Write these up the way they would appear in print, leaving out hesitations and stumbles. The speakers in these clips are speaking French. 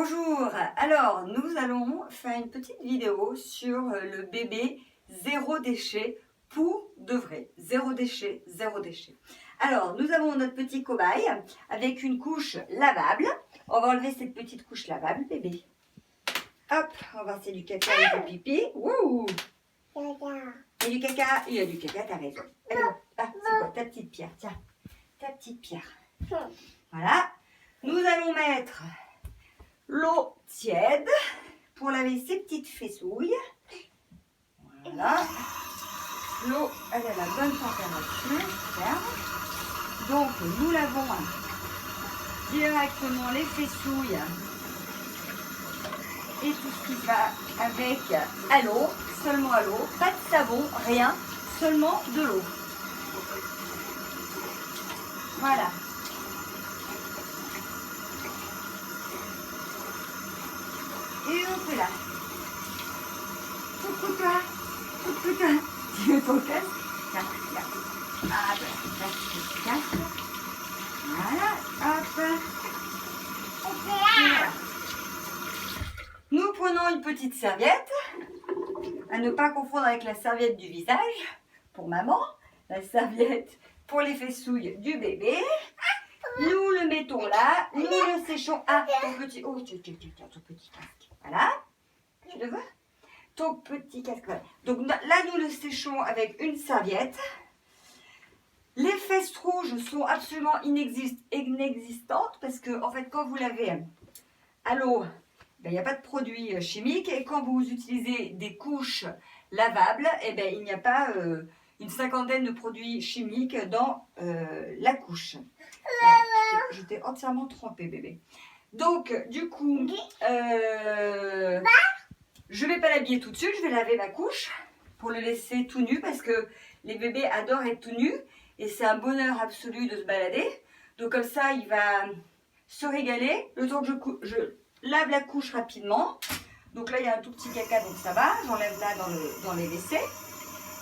Bonjour, alors nous allons faire une petite vidéo sur le bébé zéro déchet pour de vrai, zéro déchet, zéro déchet. Alors nous avons notre petit cobaye avec une couche lavable. On va enlever cette petite couche lavable bébé. Hop, on va c'est du caca et du pipi. Wouh! Et du caca, il y a du caca, t'as raison. Alors, ah, c'est quoi ta petite pierre? Tiens, ta petite pierre. Voilà, nous allons mettre l'eau tiède pour laver ses petites fessouilles. Voilà. L'eau, elle a la bonne température. Super. Donc, nous lavons directement les fessouilles et tout ce qui va avec à l'eau, seulement à l'eau. Pas de savon, rien, seulement de l'eau. Voilà. Et hop là. Coucou toi. Coucou toi. Tu veux ton casque? Tiens, regarde. Ah ben, là, tu casque. Voilà, hop. Voilà. Nous prenons une petite serviette. À ne pas confondre avec la serviette du visage. Pour maman. La serviette pour les fessouilles du bébé. Nous le mettons là. Nous le séchons. Ah, ton petit... Oh, ton petit casque. Voilà. Tu le vois? Ton petit casque. Voilà. Donc là, nous le séchons avec une serviette. Les fesses rouges sont absolument inexistantes parce que, en fait, quand vous lavez à l'eau, il n'y a pas de produits chimiques. Et quand vous utilisez des couches lavables, il n'y a pas une cinquantaine de produits chimiques dans la couche. Je t'ai entièrement trempée, bébé. Donc, du coup, je ne vais pas l'habiller tout de suite. Je vais laver ma couche pour le laisser tout nu parce que les bébés adorent être tout nus. Et c'est un bonheur absolu de se balader. Donc, comme ça, il va se régaler. Le temps que je lave la couche rapidement. Donc là, il y a un tout petit caca, donc ça va. J'enlève là dans les WC.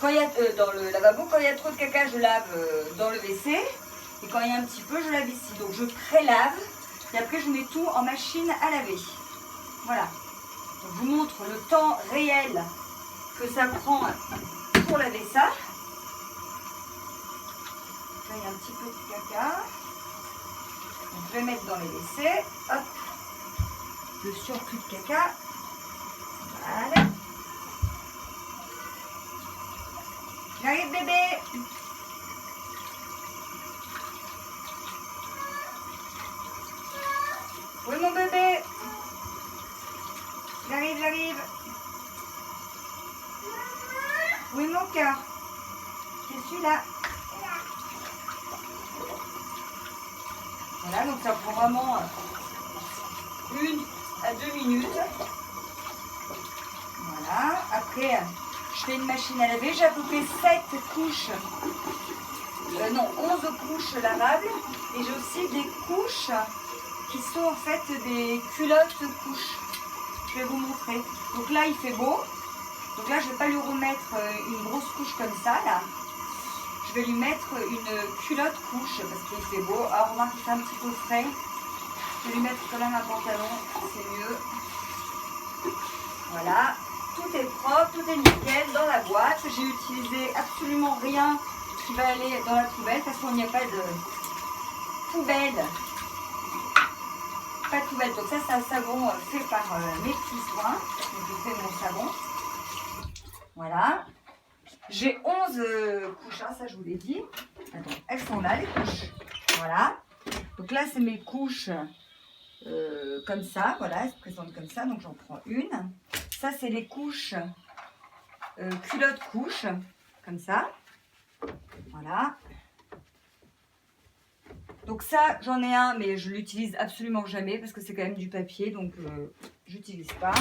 Quand il y a, dans le lavabo, quand il y a trop de caca, je lave dans le WC. Et quand il y a un petit peu, je lave ici. Donc je prélave. Et après, je mets tout en machine à laver. Voilà. Donc, je vous montre le temps réel que ça prend pour laver ça. Là, il y a un petit peu de caca. Donc, je vais mettre dans les WC. Hop. Le surplus de caca. Voilà. J'arrive bébé. Oui mon bébé. J'arrive. Oui mon cœur. Je suis là. Voilà, donc ça prend vraiment 1 à 2 minutes. Voilà, après je fais une machine à laver, j'ai à peu près 7 couches, non 11 couches lavables et j'ai aussi des couches qui sont en fait des culottes couches. Je vais vous montrer. Donc là il fait beau, donc là je ne vais pas lui remettre une grosse couche comme ça là. Je vais lui mettre une culotte couche parce qu'il fait beau. Alors remarque qu'il fait un petit peu frais. Je vais lui mettre quand même un pantalon, c'est mieux. Voilà, tout est propre, tout est nickel dans la boîte. J'ai utilisé absolument rien qui va aller dans la poubelle parce qu'il n'y a pas de poubelle. Pas de poubelle. Donc ça c'est un savon fait par mes petits soins. Donc je fais mon savon. Voilà. J'ai 11 couches, hein, ça je vous l'ai dit. Attends, elles sont là les couches. Voilà. Donc là c'est mes couches comme ça. Voilà, elles se présentent comme ça. Donc j'en prends une. Ça c'est les couches culottes couches. Comme ça. Voilà. Donc ça j'en ai un mais je l'utilise absolument jamais parce que c'est quand même du papier. Donc j'utilise pas.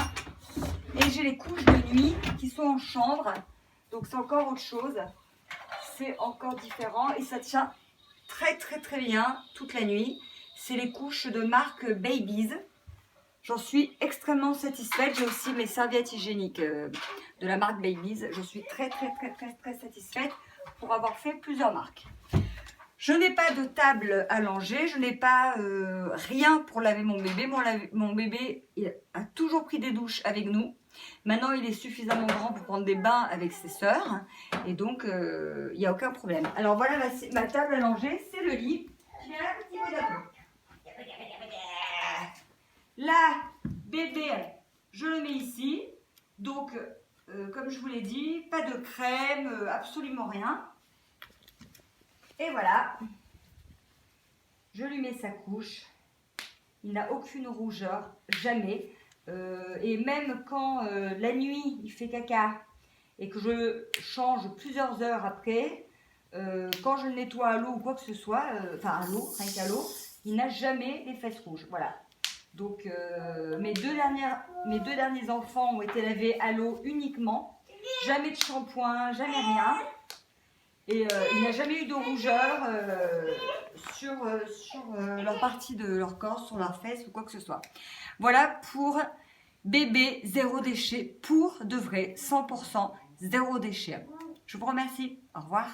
Et j'ai les couches de nuit qui sont en chambre. Donc c'est encore autre chose, c'est encore différent et ça tient très bien toute la nuit. C'est les couches de marque Baby's. J'en suis extrêmement satisfaite. J'ai aussi mes serviettes hygiéniques de la marque Baby's. Je suis très satisfaite pour avoir fait plusieurs marques. Je n'ai pas de table à langer, je n'ai pas rien pour laver mon bébé. Mon bébé il a toujours pris des douches avec nous. Maintenant, il est suffisamment grand pour prendre des bains avec ses sœurs. Et donc, il n'y a aucun problème. Alors voilà, ma table à langer, c'est le lit. Tiens, petit peu d'applaudissements. Là, bébé, je le mets ici. Donc, comme je vous l'ai dit, pas de crème, absolument rien. Et voilà. Je lui mets sa couche. Il n'a aucune rougeur, jamais. Et même quand la nuit, il fait caca et que je change plusieurs heures après, quand je le nettoie à l'eau ou quoi que ce soit, enfin à l'eau, rien qu'à l'eau, il n'a jamais les fesses rouges. Voilà. Donc mes deux derniers enfants ont été lavés à l'eau uniquement. Jamais de shampoing, jamais rien. Et il n'a jamais eu de rougeur sur leur partie de leur corps, sur leurs fesses ou quoi que ce soit. Voilà pour bébé zéro déchet, pour de vrai, 100% zéro déchet. Je vous remercie. Au revoir.